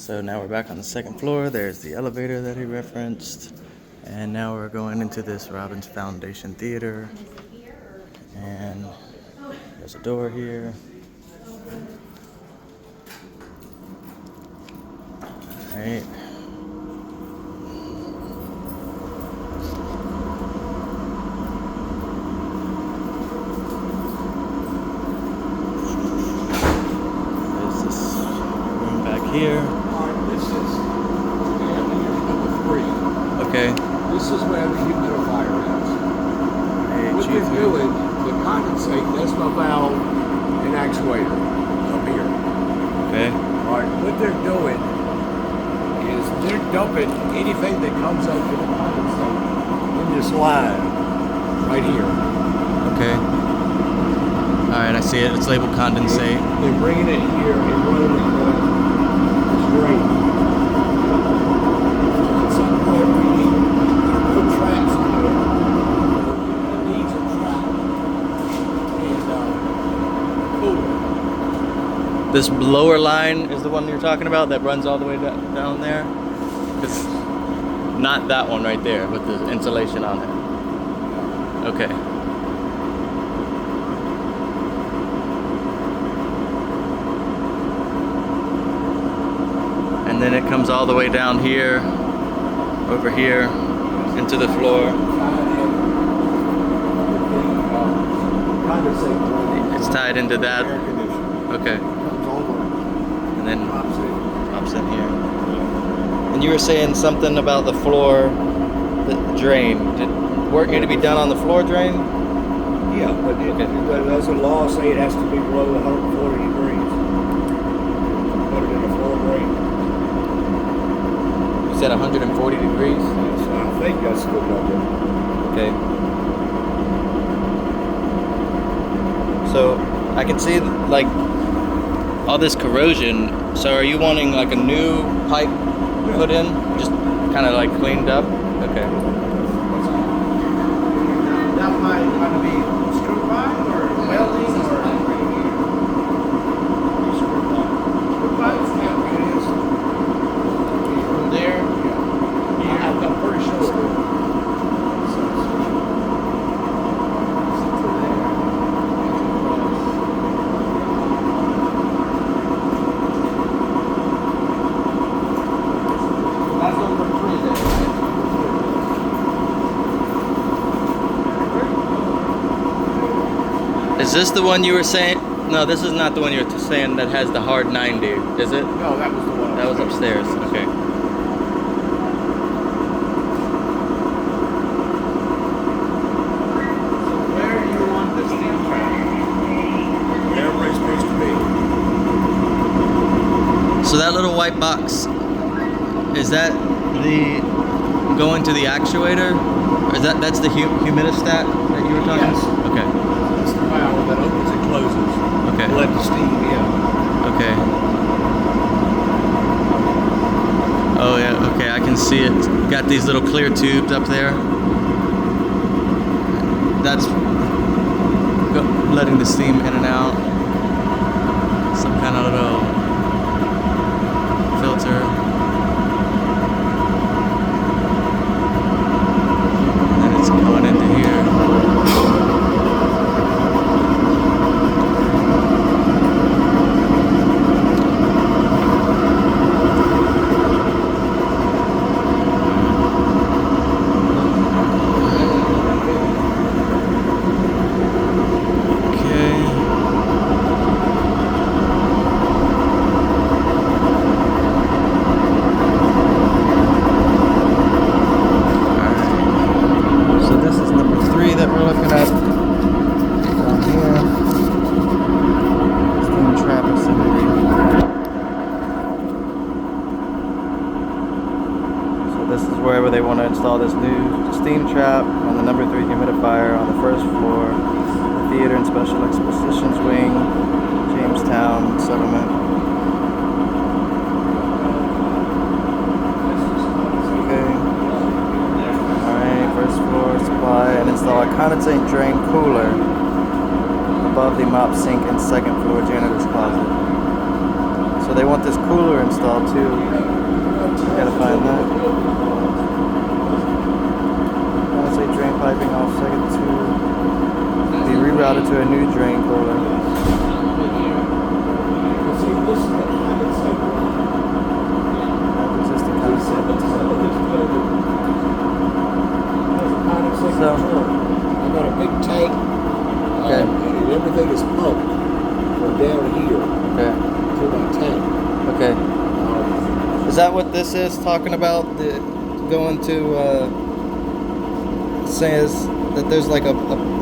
So now we're back on the second floor. There's the elevator that he referenced. And now we're going into this Robbins Foundation Theater. And there's a door here. Alright. There's this room back here. This is number 3. Okay. This is where the humidifier is. What they're doing, the condensate, that's my valve and actuator up here. Okay. Alright, what they're doing is they're dumping anything that comes up to the condensate in this line right here. Okay. Alright, I see it. It's labeled condensate. They're bringing it here and running it this drain. At some point we need no traps in there. It needs a trap and cooler. This lower line is the one you're talking about that runs all the way down there? It's not that one right there with the insulation on it. Okay. And then it comes all the way down here, over here, into the floor. It's tied into that. Okay. And then pops in here. And you were saying something about the floor, the drain. Did work need to be done on the floor drain? Yeah, but there's a law say it has to be below 140 degrees. Put it in a floor drain. You said 140 degrees? So I think that's the number. Okay. So I can see like all this corrosion. So are you wanting like a new pipe put in? Just kind of like cleaned up? Okay. That might want to be screw pipe or welding or screw pipes. From there, I'm pretty sure. that's number 3 there, right? Is this the one you were saying? No, this is not the one you were saying that has the hard 90, is it? No, that was the one. That was upstairs. Okay. Where do you want the steam trap? Wherever it's supposed to be. So that little white box, is that the going to the actuator? Or is that's the humidistat that you were talking Yes. about? Okay. That's the valve that opens and closes. Okay. Let the steam in. Okay. Oh yeah, okay, I can see it. Got these little clear tubes up there. That's letting the steam in and out. Some kind of little filter. And it's going into here. This is wherever they want to install this new steam trap on the number 3 humidifier on the first floor, the Theater and Special Expositions Wing, Jamestown Settlement. Okay. Alright, first floor supply and install a condensate drain cooler above the mop sink and second floor janitor's closet. So they want this cooler installed too. Gotta find that. Say drain piping off second to be rerouted to a new drain cooler. Existing concept. So, I got a big tank. Okay. And everything is pumped from down here okay. to my tank. Okay. Is that what this is talking about? The going to says that there's like a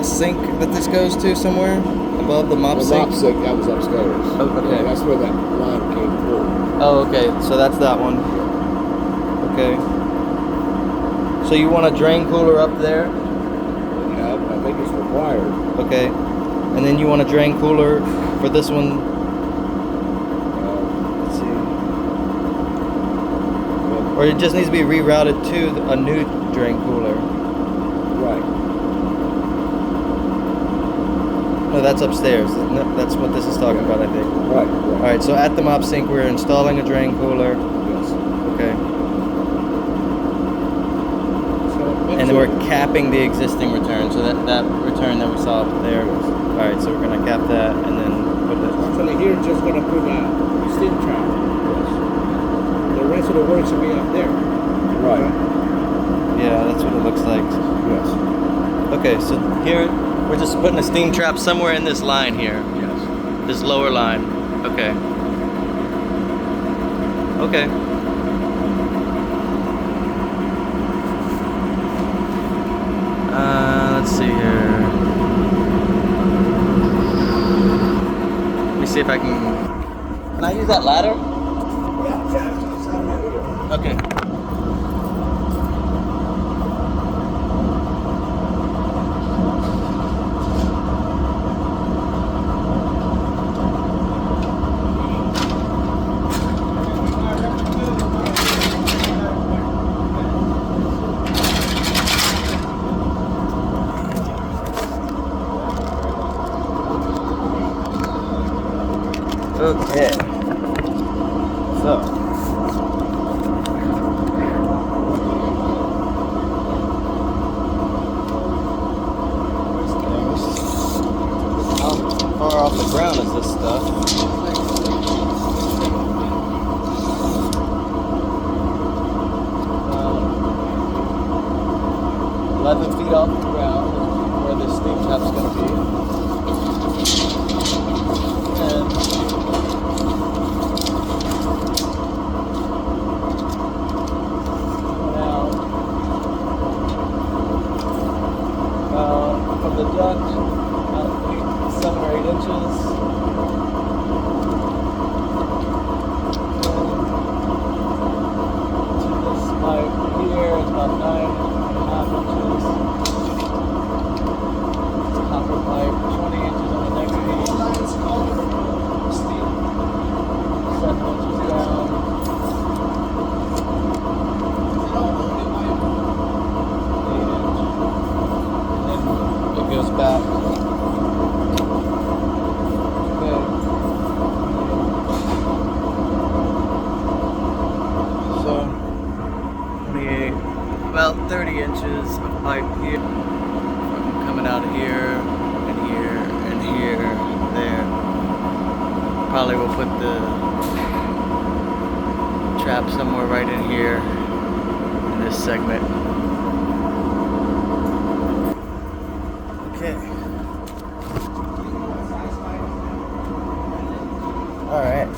sink that this goes to somewhere above the mop The sink? mop sink that was upstairs. Oh, okay. Yeah, that's where that line came through. Oh, okay. So that's that one. Okay. So you want a drain cooler up there? Yeah, I think it's required. Okay. And then you want a drain cooler for this one? Let's see. Or it just needs to be rerouted to a new drain cooler? Right. No, that's upstairs. No, that's what this is talking about, I think. Right. All right, so at the mop sink, we're installing a drain cooler. Yes. Okay. So And then we're capping the existing return, so that return that we saw up there. All right, so we're gonna cap that and then put it. Actually, here just gonna put a steam trap. Yes. The rest of the work should be up there. Right. Yeah, that's what it looks like. Yes. Okay, so here we're just putting a steam trap somewhere in this line here, Yes. this lower line. Okay. Okay. Let's see here. Let me see if I can. Can I use that ladder? Okay. Okay. So. How far off the ground is this stuff? 11 feet off the ground where this steam trap's going to be. And now, from the duct, about 7 or 8 inches. To this pipe here, it's about 9.5 inches. It's a copper pipe, 20 inches on the next piece. 7 inches down. 8 inch. And then it goes back. Okay. So, 28, about 30 inches of pipe here. Coming out of here, and here, and here, there. Probably will put the trap somewhere right in here, in this segment. Okay. All right.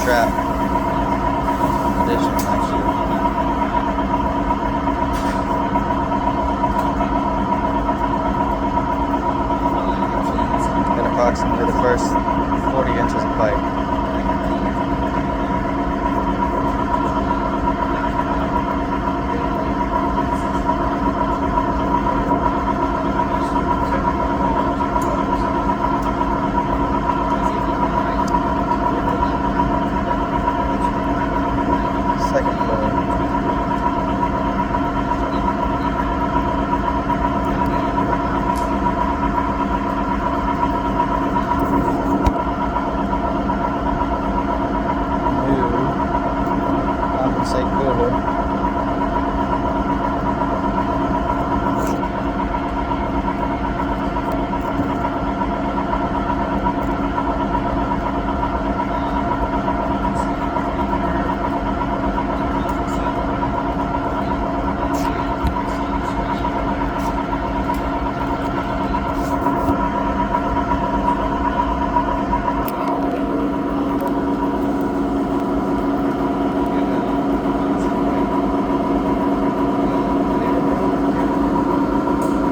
trap addition next year. And approximately the first 40 inches of pipe.